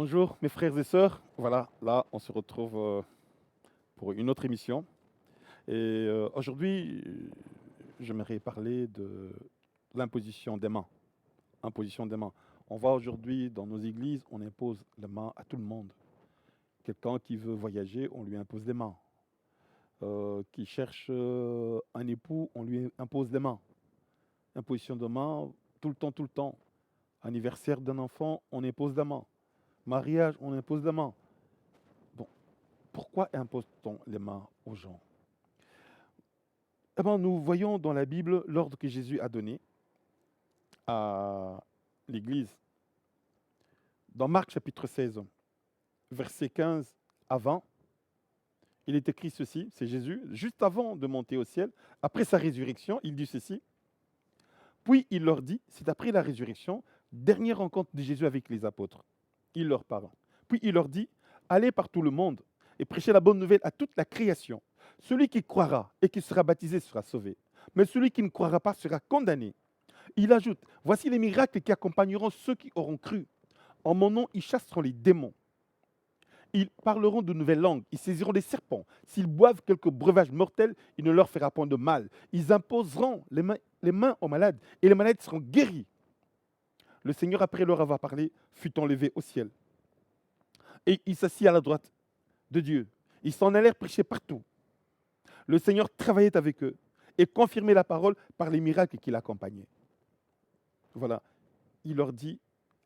Bonjour mes frères et sœurs. Voilà, là on se retrouve pour une autre émission. Et aujourd'hui, j'aimerais parler de l'imposition des mains. Imposition des mains. On voit aujourd'hui dans nos églises, on impose les mains à tout le monde. Quelqu'un qui veut voyager, on lui impose des mains. Qui cherche un époux, on lui impose des mains. Imposition de mains, tout le temps, tout le temps. Anniversaire d'un enfant, on impose des mains. Mariage, on impose des mains. Bon, pourquoi impose-t-on les mains aux gens? Eh bien, nous voyons dans la Bible l'ordre que Jésus a donné à l'Église. Dans Marc chapitre 16, versets 15 à 20, il est écrit ceci, c'est Jésus, juste avant de monter au ciel, après sa résurrection, il dit ceci. Puis il leur dit, c'est après la résurrection, dernière rencontre de Jésus avec les apôtres. Il leur parle. Puis il leur dit, allez par tout le monde et prêchez la bonne nouvelle à toute la création. Celui qui croira et qui sera baptisé sera sauvé, mais celui qui ne croira pas sera condamné. Il ajoute, voici les miracles qui accompagneront ceux qui auront cru. En mon nom, ils chasseront les démons. Ils parleront de nouvelles langues, ils saisiront des serpents. S'ils boivent quelques breuvages mortels, il ne leur fera point de mal. Ils imposeront les mains aux malades et les malades seront guéris. Le Seigneur, après leur avoir parlé, fut enlevé au ciel. Et il s'assit à la droite de Dieu. Ils s'en allèrent prêcher partout. Le Seigneur travaillait avec eux et confirmait la parole par les miracles qui l'accompagnaient. Voilà, il leur dit,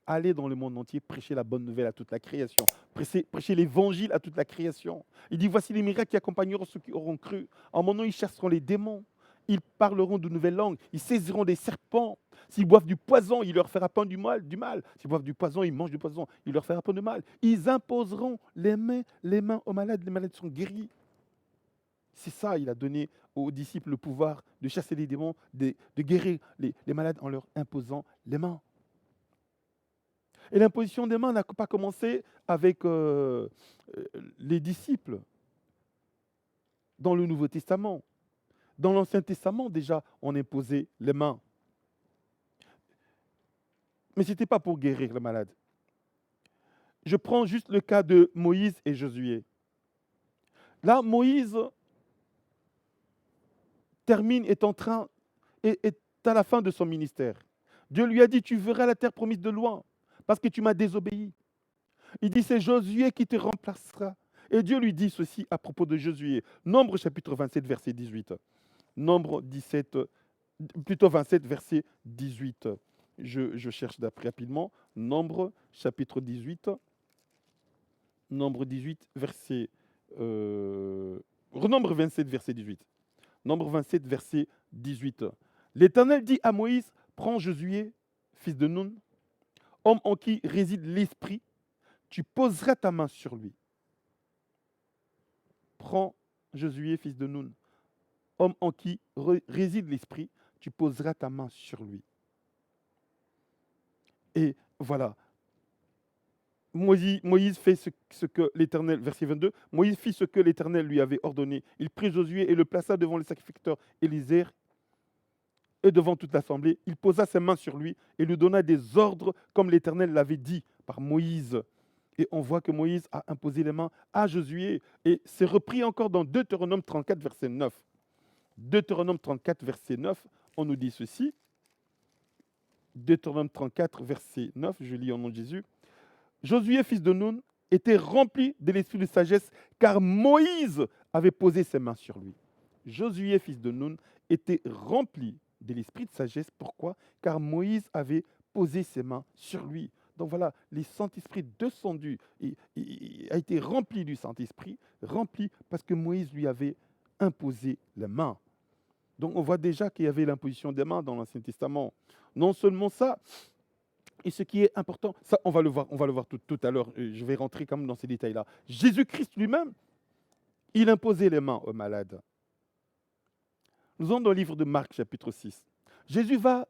allez dans le monde entier, prêchez la bonne nouvelle à toute la création. Prêchez l'évangile à toute la création. Il dit, voici les miracles qui accompagneront ceux qui auront cru. En mon nom, ils chasseront les démons. Ils parleront de nouvelles langues. Ils saisiront des serpents. S'ils boivent du poison, il leur fera pas du mal. S'ils boivent du poison, ils mangent du poison. Il leur fera pas de mal. Ils imposeront les mains aux malades. Les malades seront guéris. C'est ça, il a donné aux disciples le pouvoir de chasser les démons, de guérir les malades en leur imposant les mains. Et l'imposition des mains n'a pas commencé avec les disciples dans le Nouveau Testament. Dans l'Ancien Testament, déjà, on imposait les mains. Mais ce n'était pas pour guérir les malades. Je prends juste le cas de Moïse et Josué. Là, Moïse est à la fin de son ministère. Dieu lui a dit, tu verras la terre promise de loin, parce que tu m'as désobéi. Il dit, c'est Josué qui te remplacera. Et Dieu lui dit ceci à propos de Josué. Nombre chapitre 27, verset 18. Nombre 27, verset 18. Je cherche rapidement. Nombre chapitre 18. Nombre 18, verset... Nombre 27, verset 18. Nombre 27, verset 18. L'Éternel dit à Moïse, prends Josué, fils de Nun, homme en qui réside l'Esprit, tu poseras ta main sur lui. Prends Josué, fils de Nun, homme en qui réside l'Esprit, tu poseras ta main sur lui. Et voilà. Moïse fait ce que l'Éternel, verset 22, Moïse fit ce que l'Éternel lui avait ordonné. Il prit Josué et le plaça devant le sacrificateur Élisère et devant toute l'assemblée. Il posa ses mains sur lui et lui donna des ordres comme l'Éternel l'avait dit par Moïse. Et on voit que Moïse a imposé les mains à Josué. Et c'est repris encore dans Deutéronome 34, verset 9. Deutéronome 34, verset 9, on nous dit ceci. Deutéronome 34, verset 9, je lis au nom de Jésus. Josué, fils de Nun, était rempli de l'esprit de sagesse, car Moïse avait posé ses mains sur lui. Josué, fils de Nun, était rempli de l'esprit de sagesse. Pourquoi? Car Moïse avait posé ses mains sur lui. Donc voilà, le Saint-Esprit descendu, il a été rempli du Saint-Esprit, rempli parce que Moïse lui avait imposé les mains. Donc on voit déjà qu'il y avait l'imposition des mains dans l'Ancien Testament. Non seulement ça, et ce qui est important, ça on va le voir tout à l'heure, je vais rentrer quand même dans ces détails-là. Jésus-Christ lui-même, il imposait les mains aux malades. Nous sommes dans le livre de Marc, chapitre 6. Jésus va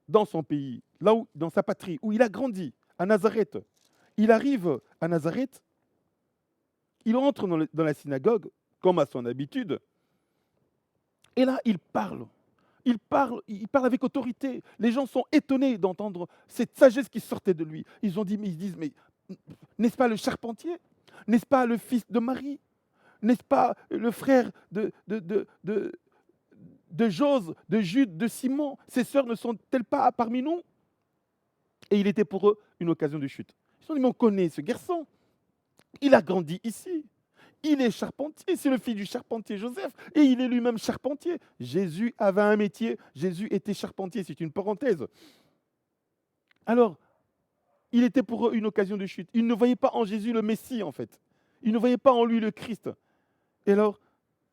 dans son pays, dans sa patrie, où il a grandi, à Nazareth. Il arrive à Nazareth, il entre dans la synagogue, comme à son habitude, et là, il parle. Il parle avec autorité. Les gens sont étonnés d'entendre cette sagesse qui sortait de lui. Ils disent, mais N'est-ce pas le charpentier? N'est-ce pas le fils de Marie? N'est-ce pas le frère de Jose, de Jude, de Simon? Ses sœurs ne sont-elles pas parmi nous? Et il était pour eux une occasion de chute. Ils se sont dit, mais on connaît ce garçon. Il a grandi ici. Il est charpentier, c'est le fils du charpentier Joseph, et il est lui-même charpentier. Jésus avait un métier, Jésus était charpentier, c'est une parenthèse. Alors, il était pour eux une occasion de chute. Ils ne voyaient pas en Jésus le Messie, en fait. Ils ne voyaient pas en lui le Christ. Et alors,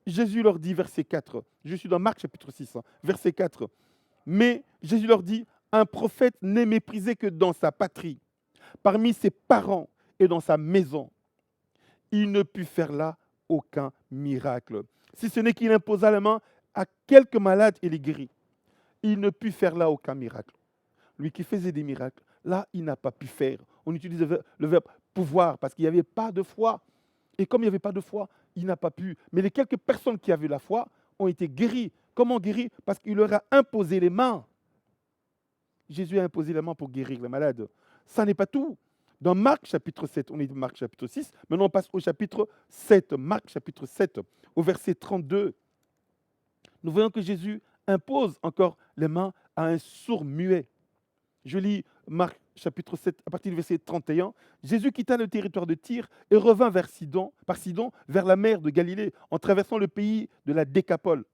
Jésus leur dit, verset 4, je suis dans Marc chapitre 6, verset 4, mais Jésus leur dit, un prophète n'est méprisé que dans sa patrie, parmi ses parents et dans sa maison. Il ne put faire là aucun miracle. Si ce n'est qu'il imposa la main à quelques malades et les guérit. Il ne put faire là aucun miracle. Lui qui faisait des miracles, là, il n'a pas pu faire. On utilise le verbe pouvoir parce qu'il n'y avait pas de foi. Et comme il n'y avait pas de foi, il n'a pas pu. Mais les quelques personnes qui avaient la foi ont été guéries. Comment guéries? Parce qu'il leur a imposé les mains. Jésus a imposé les mains pour guérir les malades. Ça n'est pas tout. Dans Marc chapitre 7, on est dans Marc chapitre 6, maintenant on passe au chapitre 7, Marc chapitre 7, au verset 32. Nous voyons que Jésus impose encore les mains à un sourd muet. Je lis Marc chapitre 7, à partir du verset 31. Jésus quitta le territoire de Tyr et revint par Sidon, vers la mer de Galilée, en traversant le pays de la Décapole.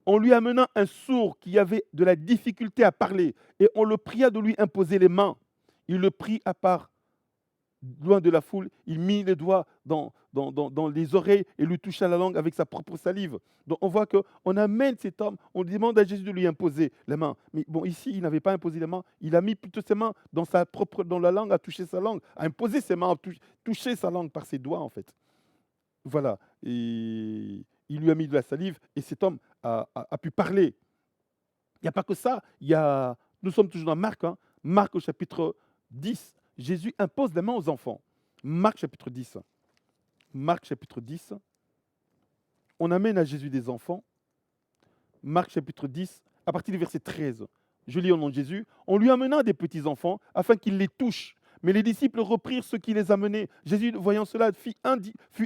On lui amena un sourd qui avait de la difficulté à parler, et on le pria de lui imposer les mains. Il le prit à part, loin de la foule, il mit les doigts dans les oreilles et lui toucha la langue avec sa propre salive. Donc on voit qu'on amène cet homme, on demande à Jésus de lui imposer les mains. Mais bon, ici, il n'avait pas imposé les mains, il a mis plutôt ses mains dans la langue, à toucher sa langue, à imposer ses mains, à toucher sa langue par ses doigts en fait. Voilà, et il lui a mis de la salive et cet homme a pu parler. Il n'y a pas que ça, nous sommes toujours dans Marc, Marc au chapitre 10, Jésus impose les mains aux enfants. Marc chapitre 10. Marc chapitre 10. On amène à Jésus des enfants. Marc chapitre 10, à partir du verset 13. Je lis au nom de Jésus. On lui amena des petits enfants afin qu'il les touche. Mais les disciples reprirent ceux qui les amenaient. Jésus, voyant cela, fut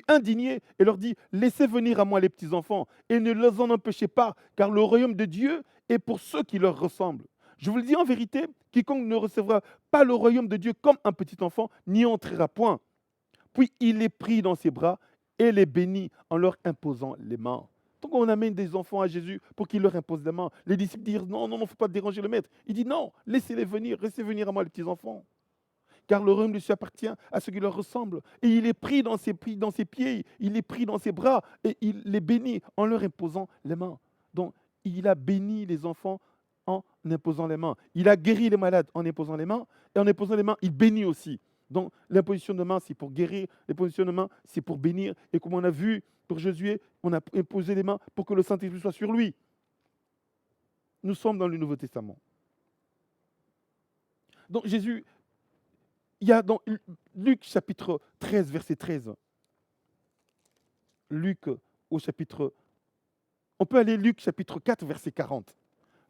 indigné et leur dit, laissez venir à moi les petits enfants et ne les en empêchez pas, car le royaume de Dieu est pour ceux qui leur ressemblent. Je vous le dis en vérité, quiconque ne recevra pas le royaume de Dieu comme un petit enfant n'y entrera point. Puis il les prit dans ses bras et les bénit en leur imposant les mains. Donc on amène des enfants à Jésus pour qu'il leur impose les mains. Les disciples disent non, il ne faut pas déranger le maître. Il dit non, laissez-les venir, laissez venir à moi les petits enfants. Car le royaume de Dieu appartient à ceux qui leur ressemblent. Et il est pris dans ses pieds, il est pris dans ses bras et il les bénit en leur imposant les mains. Donc il a béni les enfants en imposant les mains. Il a guéri les malades en imposant les mains, et en imposant les mains, il bénit aussi. Donc l'imposition de main, c'est pour guérir, l'imposition de main, c'est pour bénir. Et comme on a vu pour Josué, on a imposé les mains pour que le Saint-Esprit soit sur lui. Nous sommes dans le Nouveau Testament. Donc Jésus, il y a dans Luc chapitre 13, verset 13. Luc au chapitre... On peut aller Luc chapitre 4, verset 40.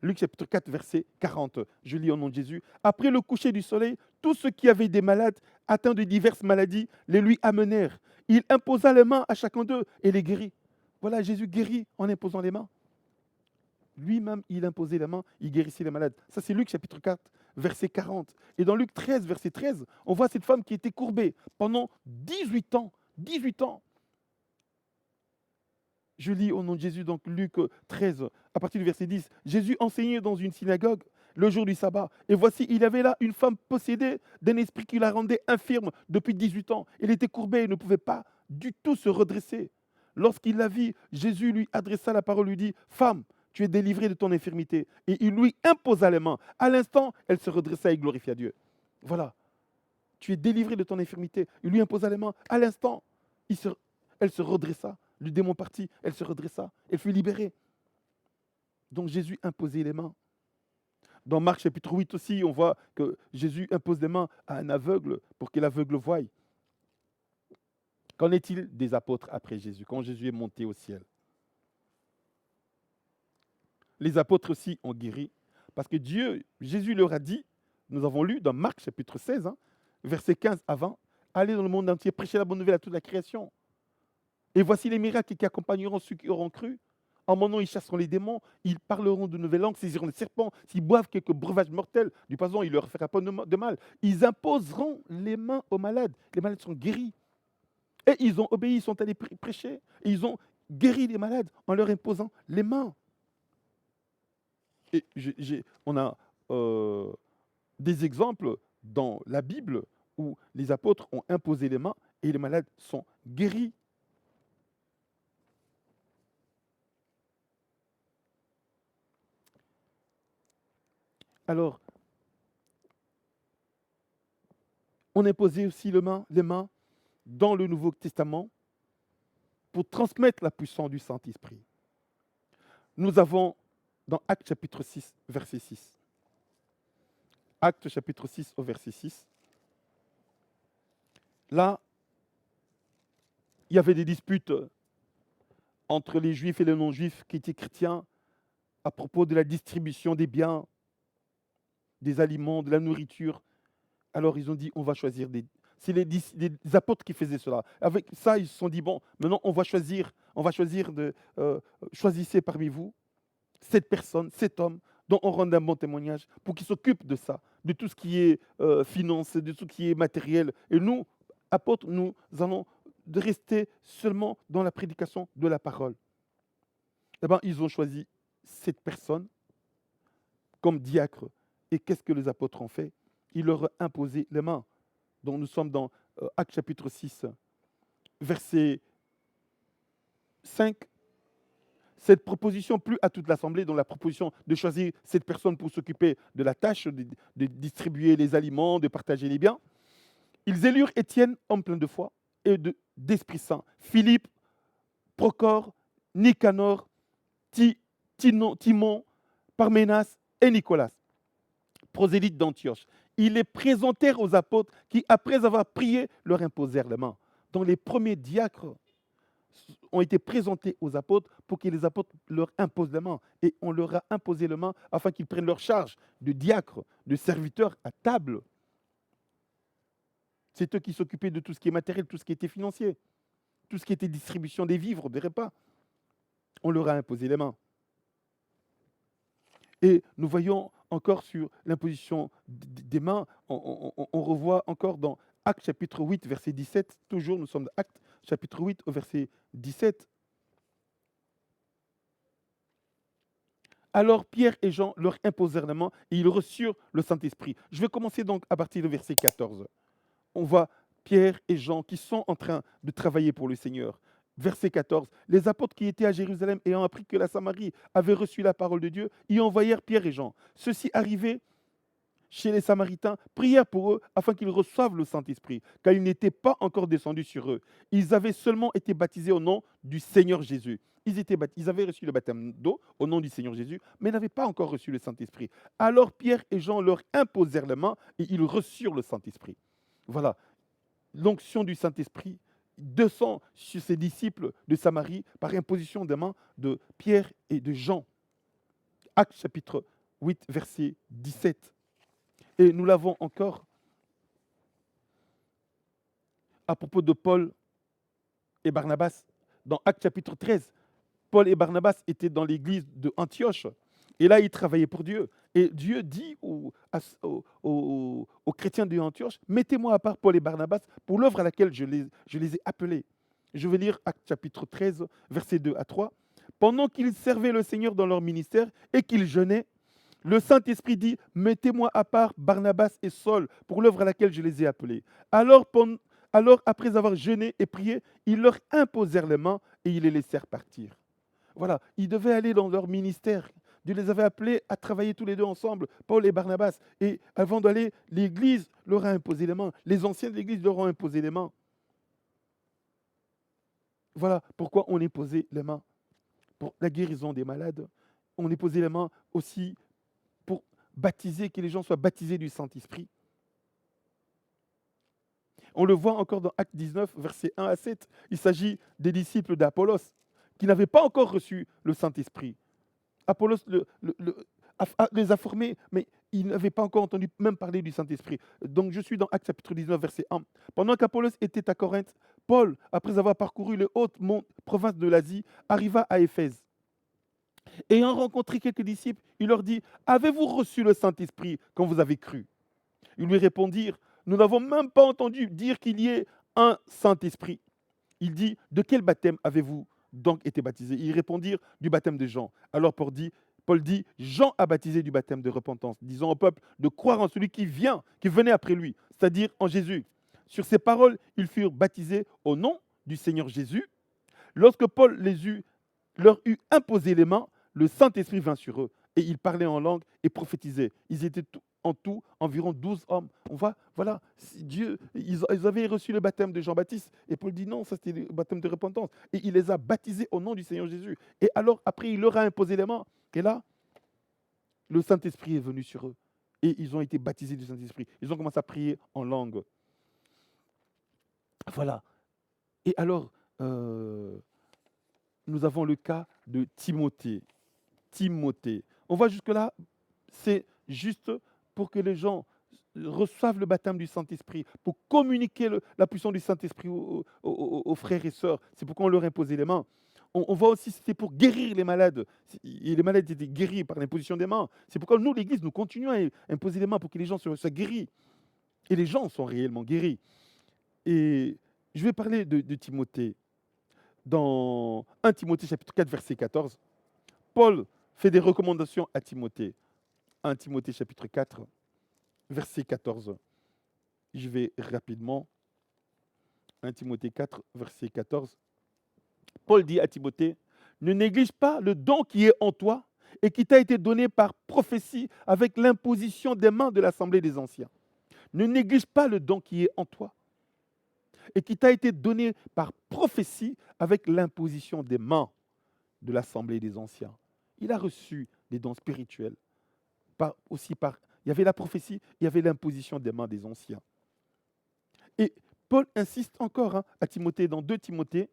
Luc chapitre 4, verset 40. Je lis au nom de Jésus. Après le coucher du soleil, tous ceux qui avaient des malades atteints de diverses maladies les lui amenèrent. Il imposa les mains à chacun d'eux et les guérit. Voilà, Jésus guérit en imposant les mains. Lui-même, il imposait les mains, il guérissait les malades. Ça, c'est Luc chapitre 4, verset 40. Et dans Luc 13, verset 13, on voit cette femme qui était courbée pendant 18 ans. 18 ans. Je lis au nom de Jésus, donc Luc 13, à partir du verset 10. Jésus enseignait dans une synagogue le jour du sabbat. Et voici, il y avait là une femme possédée d'un esprit qui la rendait infirme depuis 18 ans. Elle était courbée et ne pouvait pas du tout se redresser. Lorsqu'il la vit, Jésus lui adressa la parole, lui dit, « Femme, tu es délivrée de ton infirmité. » Et il lui imposa les mains. À l'instant, elle se redressa et glorifia Dieu. Voilà. Tu es délivrée de ton infirmité. Il lui imposa les mains. À l'instant, elle se redressa. Le démon partit, elle se redressa, elle fut libérée. Donc Jésus imposait les mains. Dans Marc chapitre 8 aussi, on voit que Jésus impose les mains à un aveugle pour que l'aveugle voie. Qu'en est-il des apôtres après Jésus, quand Jésus est monté au ciel? Les apôtres aussi ont guéri, parce que Jésus leur a dit, nous avons lu dans Marc chapitre 16, verset 15 à 20, allez dans le monde entier, prêchez la bonne nouvelle à toute la création. Et voici les miracles qui accompagneront ceux qui auront cru. En mon nom, ils chasseront les démons, ils parleront de nouvelles langues, saisiront les serpents, s'ils boivent quelques breuvages mortels, du poison, il leur fera pas de mal. Ils imposeront les mains aux malades, les malades seront guéris. Et ils ont obéi, ils sont allés prêcher, et ils ont guéri les malades en leur imposant les mains. Et on a des exemples dans la Bible où les apôtres ont imposé les mains et les malades sont guéris. Alors, on imposait aussi les mains dans le Nouveau Testament pour transmettre la puissance du Saint-Esprit. Nous avons dans Actes chapitre 6, verset 6. Actes chapitre 6 au verset 6. Là, il y avait des disputes entre les Juifs et les non-Juifs qui étaient chrétiens à propos de la distribution des biens, des aliments, de la nourriture. Alors ils ont dit, on va choisir C'est les apôtres qui faisaient cela. Avec ça, ils se sont dit, bon, maintenant on va choisir choisissez parmi vous cette personne, cet homme, dont on rend un bon témoignage, pour qu'il s'occupe de ça, de tout ce qui est finance, de tout ce qui est matériel. Et nous, apôtres, nous allons rester seulement dans la prédication de la parole. Eh bien, ils ont choisi cette personne comme diacre. Et qu'est-ce que les apôtres ont fait? Ils leur ont imposé les mains. Donc nous sommes dans Actes chapitre 6, verset 5. Cette proposition plut à toute l'assemblée, dont la proposition de choisir cette personne pour s'occuper de la tâche, de distribuer les aliments, de partager les biens. Ils élurent Étienne, homme plein de foi et d'Esprit Saint, Philippe, Procor, Nicanor, Timon, Parménas et Nicolas, prosélytes d'Antioche. Ils les présentèrent aux apôtres qui, après avoir prié, leur imposèrent les mains. Donc les premiers diacres ont été présentés aux apôtres pour que les apôtres leur imposent les mains. Et on leur a imposé les mains afin qu'ils prennent leur charge de diacres, de serviteurs à table. C'est eux qui s'occupaient de tout ce qui est matériel, tout ce qui était financier, tout ce qui était distribution des vivres, des repas. On leur a imposé les mains. Et nous voyons encore sur l'imposition des mains, on revoit encore dans Actes chapitre 8, verset 17, toujours nous sommes dans Actes chapitre 8 au verset 17. Alors Pierre et Jean leur imposèrent la main et ils reçurent le Saint-Esprit. Je vais commencer donc à partir du verset 14. On voit Pierre et Jean qui sont en train de travailler pour le Seigneur. Verset 14. Les apôtres qui étaient à Jérusalem ayant appris que la Samarie avait reçu la parole de Dieu, y envoyèrent Pierre et Jean. Ceux-ci arrivés chez les Samaritains, prièrent pour eux afin qu'ils reçoivent le Saint-Esprit, car il n'était pas encore descendu sur eux. Ils avaient seulement été baptisés au nom du Seigneur Jésus. Ils avaient reçu le baptême d'eau au nom du Seigneur Jésus, mais n'avaient pas encore reçu le Saint-Esprit. Alors Pierre et Jean leur imposèrent la main et ils reçurent le Saint-Esprit. Voilà, l'onction du Saint-Esprit descend sur ses disciples de Samarie par imposition des mains de Pierre et de Jean. Actes chapitre 8, verset 17. Et nous l'avons encore à propos de Paul et Barnabas. Dans Actes chapitre 13, Paul et Barnabas étaient dans l'église de Antioche. Et là, ils travaillaient pour Dieu. Et Dieu dit aux chrétiens de Antioche, mettez-moi à part Paul et Barnabas pour l'œuvre à laquelle je les ai appelés. Je vais lire Actes chapitre 13, versets 2 à 3. Pendant qu'ils servaient le Seigneur dans leur ministère et qu'ils jeûnaient, le Saint-Esprit dit, mettez-moi à part Barnabas et Saul pour l'œuvre à laquelle je les ai appelés. Alors, après avoir jeûné et prié, ils leur imposèrent les mains et ils les laissèrent partir. Voilà, ils devaient aller dans leur ministère. Dieu les avait appelés à travailler tous les deux ensemble, Paul et Barnabas. Et avant d'aller, l'Église leur a imposé les mains. Les anciens de l'Église leur ont imposé les mains. Voilà pourquoi on imposait les mains. Pour la guérison des malades, on imposait les mains aussi pour baptiser, que les gens soient baptisés du Saint-Esprit. On le voit encore dans Actes 19, versets 1 à 7. Il s'agit des disciples d'Apollos qui n'avaient pas encore reçu le Saint-Esprit. les a formés, mais ils n'avaient pas encore entendu même parler du Saint-Esprit. Donc je suis dans Actes chapitre 19, verset 1. Pendant qu'Apollos était à Corinthe, Paul, après avoir parcouru les hautes provinces de l'Asie, arriva à Éphèse. Ayant rencontré quelques disciples, il leur dit, avez-vous reçu le Saint-Esprit quand vous avez cru? Ils lui répondirent, nous n'avons même pas entendu dire qu'il y ait un Saint-Esprit. Il dit, de quel baptême avez-vous donc été baptisés? Ils répondirent, du baptême de Jean. Alors Paul dit, Jean a baptisé du baptême de repentance, disant au peuple de croire en celui qui venait après lui, c'est-à-dire en Jésus. Sur ces paroles, ils furent baptisés au nom du Seigneur Jésus. Lorsque Paul leur eut imposé les mains, le Saint-Esprit vint sur eux, et ils parlaient en langue et prophétisaient. Ils étaient en tout environ 12 hommes. On voit, voilà, ils avaient reçu le baptême de Jean-Baptiste, et Paul dit non, ça c'était le baptême de repentance. Et il les a baptisés au nom du Seigneur Jésus. Et alors, après, il leur a imposé les mains. Et là, le Saint-Esprit est venu sur eux. Et ils ont été baptisés du Saint-Esprit. Ils ont commencé à prier en langue. Voilà. Et alors, nous avons le cas de Timothée. On voit jusque-là, c'est juste pour que les gens reçoivent le baptême du Saint-Esprit, pour communiquer la puissance du Saint-Esprit aux frères et sœurs. C'est pourquoi on leur imposait les mains. On voit aussi que c'était pour guérir les malades. Et les malades étaient guéris par l'imposition des mains. C'est pourquoi nous, l'Église, nous continuons à imposer les mains pour que les gens soient guéris. Et les gens sont réellement guéris. Et je vais parler de Timothée. Dans 1 Timothée chapitre 4, verset 14, Paul fait des recommandations à Timothée. 1 Timothée chapitre 4, verset 14. Je vais rapidement. 1 Timothée 4, verset 14. Paul dit à Timothée, ne néglige pas le don qui est en toi et qui t'a été donné par prophétie avec l'imposition des mains de l'Assemblée des anciens. Ne néglige pas le don qui est en toi et qui t'a été donné par prophétie avec l'imposition des mains de l'Assemblée des anciens. Il a reçu des dons spirituels. Il y avait la prophétie, il y avait l'imposition des mains des anciens. Et Paul insiste encore à Timothée, dans 2 Timothée,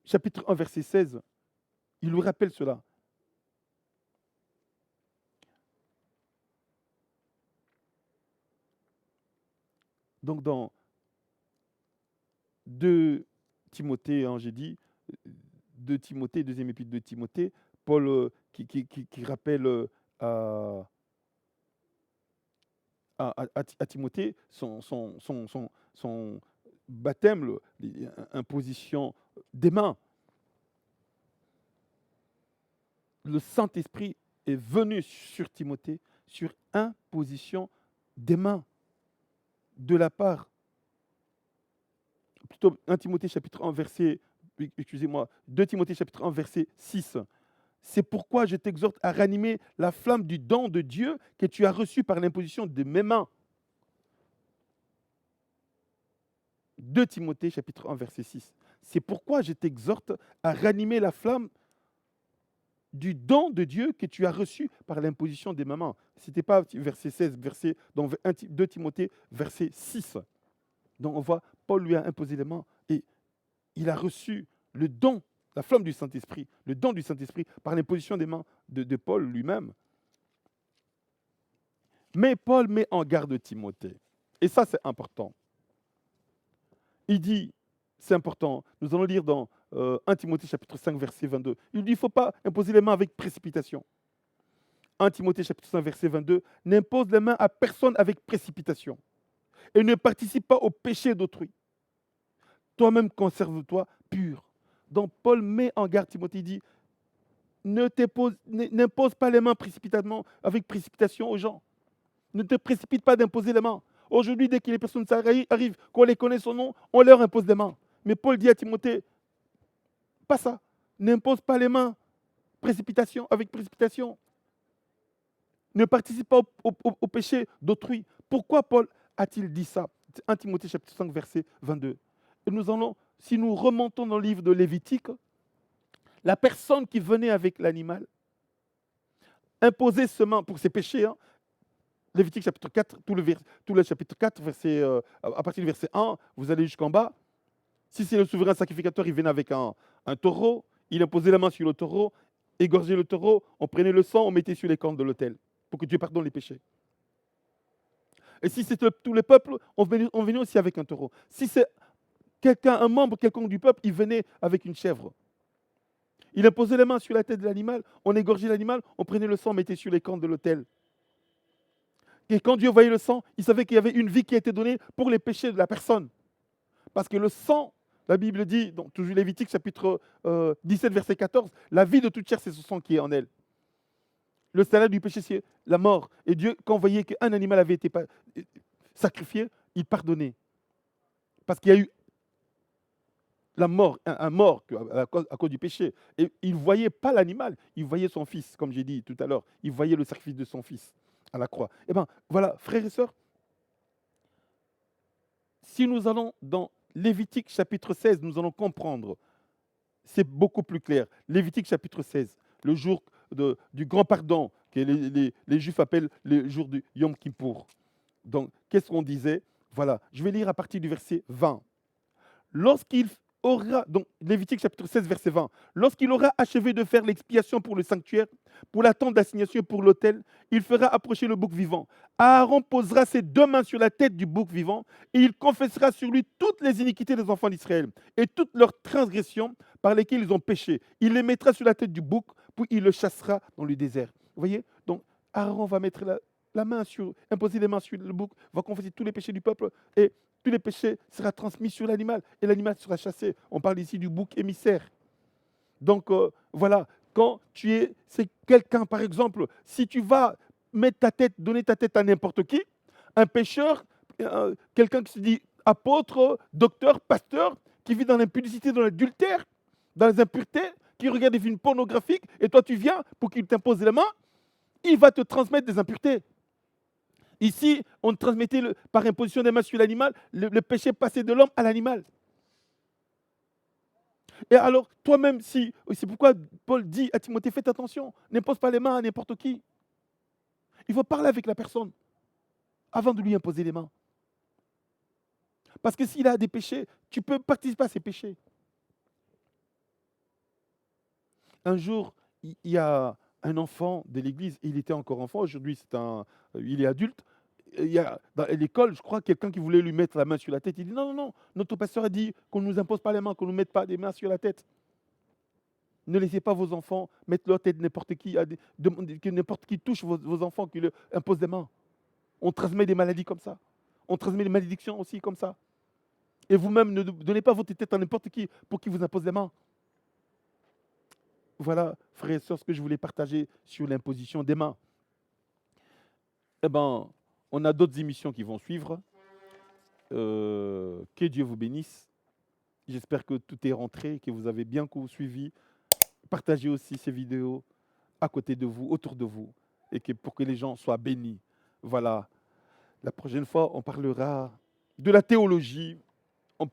chapitre 1, verset 16. Il lui rappelle cela. Donc dans 2 Timothée, j'ai dit, 2 Timothée, deuxième épître de Timothée, Paul qui rappelle à Timothée son baptême, l'imposition des mains. Le Saint-Esprit est venu sur Timothée sur imposition des mains de la part. Plutôt 1 Timothée chapitre 1 verset, 2 Timothée chapitre 1 verset 6. C'est pourquoi je t'exhorte à ranimer la flamme du don de Dieu que tu as reçu par l'imposition de mes mains. 2 Timothée chapitre 1 verset 6. C'est pourquoi je t'exhorte à ranimer la flamme du don de Dieu que tu as reçu par l'imposition de mes mains. Ce n'était pas verset 16, dans 2 Timothée verset 6. Donc on voit, Paul lui a imposé les mains et il a reçu le don, la flamme du Saint-Esprit, le don du Saint-Esprit par l'imposition des mains de Paul lui-même. Mais Paul met en garde Timothée. Et ça, c'est important. Il dit, c'est important, nous allons lire dans 1 Timothée chapitre 5, verset 22. Il dit, il ne faut pas imposer les mains avec précipitation. 1 Timothée chapitre 5, verset 22, n'impose les mains à personne avec précipitation et ne participe pas au péché d'autrui. Toi-même, conserve-toi pur. Donc, Paul met en garde Timothée, il dit, n'impose pas les mains précipitamment, avec précipitation aux gens. Ne te précipite pas d'imposer les mains. Aujourd'hui, dès que les personnes arrivent, qu'on les connaît son nom, on leur impose les mains. Mais Paul dit à Timothée, pas ça. N'impose pas les mains avec précipitation. Ne participe pas au péché d'autrui. Pourquoi Paul a-t-il dit ça? 1 Timothée chapitre 5, verset 22. Et si nous remontons dans le livre de Lévitique, la personne qui venait avec l'animal imposait ses mains pour ses péchés. Lévitique chapitre 4, tout le chapitre 4, à partir du verset 1, vous allez jusqu'en bas. Si c'est le souverain sacrificateur, il venait avec un taureau, il imposait la main sur le taureau égorger le taureau, on prenait le sang, on mettait sur les cornes de l'autel pour que Dieu pardonne les péchés. Et si c'était tout le peuple, on venait aussi avec un taureau. Si c'est un membre quelconque du peuple, il venait avec une chèvre. Il imposait les mains sur la tête de l'animal, on égorgeait l'animal, on prenait le sang, on mettait sur les cornes de l'autel. Et quand Dieu voyait le sang, il savait qu'il y avait une vie qui a été donnée pour les péchés de la personne. Parce que le sang, la Bible dit, donc, toujours Lévitique chapitre 17, verset 14, la vie de toute chair, c'est ce sang qui est en elle. Le salaire du péché, c'est la mort. Et Dieu, quand voyait qu'un animal avait été sacrifié, il pardonnait. Parce qu'il y a eu la mort, un mort à cause du péché. Et il ne voyait pas l'animal, il voyait son fils, comme j'ai dit tout à l'heure. Il voyait le sacrifice de son fils à la croix. Eh bien, voilà, frères et sœurs, si nous allons dans Lévitique chapitre 16, nous allons comprendre. C'est beaucoup plus clair. Lévitique chapitre 16, le jour du grand pardon, que les Juifs appellent le jour du Yom Kippour. Donc, qu'est-ce qu'on disait? Voilà, je vais lire à partir du verset 20. Lorsqu'il aura, donc Lévitique chapitre 16, verset 20, lorsqu'il aura achevé de faire l'expiation pour le sanctuaire, pour la tente d'assignation pour l'autel, il fera approcher le bouc vivant. Aaron posera ses deux mains sur la tête du bouc vivant et il confessera sur lui toutes les iniquités des enfants d'Israël et toutes leurs transgressions par lesquelles ils ont péché. Il les mettra sur la tête du bouc, puis il le chassera dans le désert. Vous voyez? Donc Aaron va mettre la main imposer les mains sur le bouc, va confesser tous les péchés du peuple et tous les péchés seront transmis sur l'animal et l'animal sera chassé. On parle ici du bouc émissaire. Donc voilà, quand c'est quelqu'un, par exemple, si tu vas donner ta tête à n'importe qui, un pécheur, quelqu'un qui se dit apôtre, docteur, pasteur, qui vit dans l'impudicité, dans l'adultère, dans les impuretés, qui regarde des films pornographiques, et toi tu viens pour qu'il t'impose les mains, il va te transmettre des impuretés. Ici, on transmettait par imposition des mains sur l'animal, le péché passait de l'homme à l'animal. Et alors, toi-même, c'est pourquoi Paul dit à Timothée, faites attention, n'impose pas les mains à n'importe qui. Il faut parler avec la personne avant de lui imposer les mains. Parce que s'il a des péchés, tu peux participer à ses péchés. Un jour, il y a un enfant de l'église, il était encore enfant, aujourd'hui il est adulte. Il y a, dans l'école, je crois, quelqu'un qui voulait lui mettre la main sur la tête. Il dit non, notre pasteur a dit qu'on ne nous impose pas les mains, qu'on ne nous mette pas des mains sur la tête. Ne laissez pas vos enfants mettre leur tête n'importe qui, que n'importe qui touche vos enfants, qui leur impose des mains. On transmet des maladies comme ça. On transmet des malédictions aussi comme ça. Et vous-même, ne donnez pas votre tête à n'importe qui pour qu'il vous impose les mains. Voilà, frères et sœurs, ce que je voulais partager sur l'imposition des mains. Eh bien, on a d'autres émissions qui vont suivre. Que Dieu vous bénisse. J'espère que tout est rentré, que vous avez bien suivi. Partagez aussi ces vidéos à côté de vous, autour de vous, et pour que les gens soient bénis. Voilà. La prochaine fois, on parlera de la théologie. On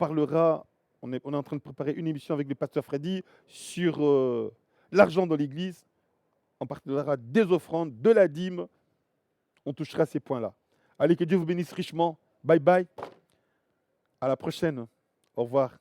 est en train de préparer une émission avec le pasteur Freddy sur l'argent dans l'église. On parlera des offrandes, de la dîme. On touchera ces points-là. Allez, que Dieu vous bénisse richement. Bye bye. À la prochaine. Au revoir.